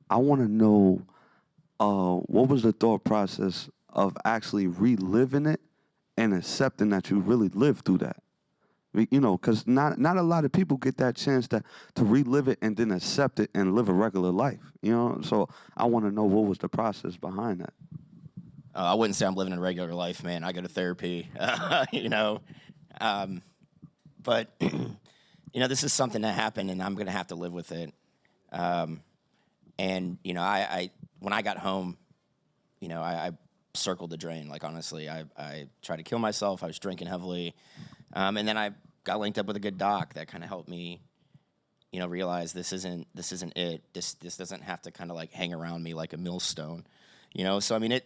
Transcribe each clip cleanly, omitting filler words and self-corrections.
I want to know what was the thought process of actually reliving it and accepting that you really lived through that. You know, because not a lot of people get that chance to relive it and then accept it and live a regular life. You know, so I want to know what was the process behind that. I wouldn't say I'm living a regular life, man. I go to therapy, you know, but you know, this is something that happened, and I'm gonna have to live with it. And you know, I when I got home, you know, I circled the drain. Like honestly, I tried to kill myself. I was drinking heavily. And then I got linked up with a good doc that kind of helped me, you know, realize this isn't it. This doesn't have to kind of like hang around me like a millstone, you know. So I mean,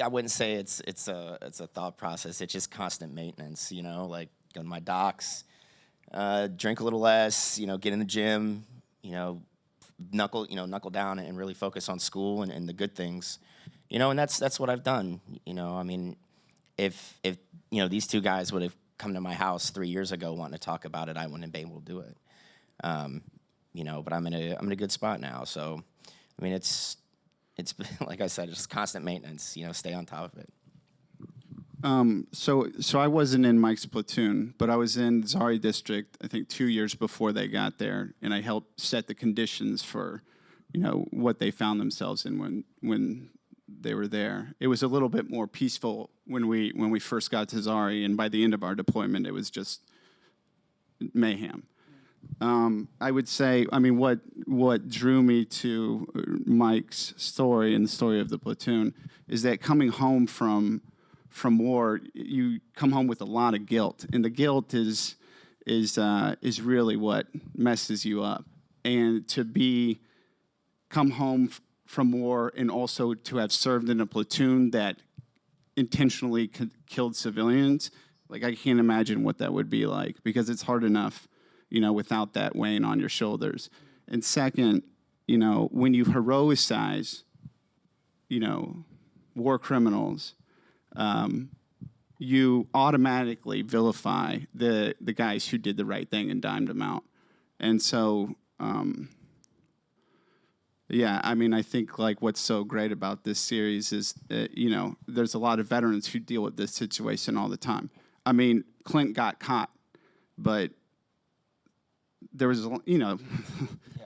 I wouldn't say it's a thought process. It's just constant maintenance, you know. Like go to my docs, drink a little less, you know, get in the gym, you know, knuckle down and really focus on school and the good things, you know. And that's what I've done, you know. I mean, if you know, these two guys would have come to my house 3 years ago wanting to talk about it, I wouldn't have been able to do it. You know, but I'm in a good spot now. So, I mean, it's like I said, just constant maintenance. You know, stay on top of it. So I wasn't in Mike's platoon, but I was in Zari District, I think 2 years before they got there, and I helped set the conditions for, you know, what they found themselves in when they were there. It was a little bit more peaceful when we first got to Zari, and by the end of our deployment, it was just mayhem. I would say, I mean, what drew me to Mike's story and the story of the platoon is that coming home from war, you come home with a lot of guilt, and the guilt is really what messes you up. And to come home from war and also to have served in a platoon that intentionally killed civilians, like I can't imagine what that would be like, because it's hard enough, you know, without that weighing on your shoulders. And second, you know, when you heroicize, you know, war criminals, you automatically vilify the guys who did the right thing and dimed them out. And so, yeah, I mean, I think like what's so great about this series is that, you know, there's a lot of veterans who deal with this situation all the time. I mean, Clint got caught, but there was, you know,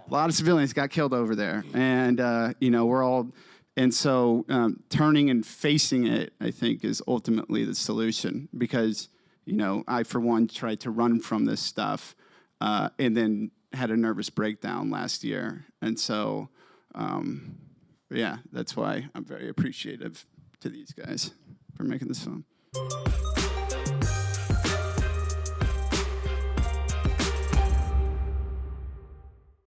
a lot of civilians got killed over there, and you know, we're all, and so turning and facing it, I think, is ultimately the solution, because, you know, I for one tried to run from this stuff, and then had a nervous breakdown last year, and so. Yeah, that's why I'm very appreciative to these guys for making this film.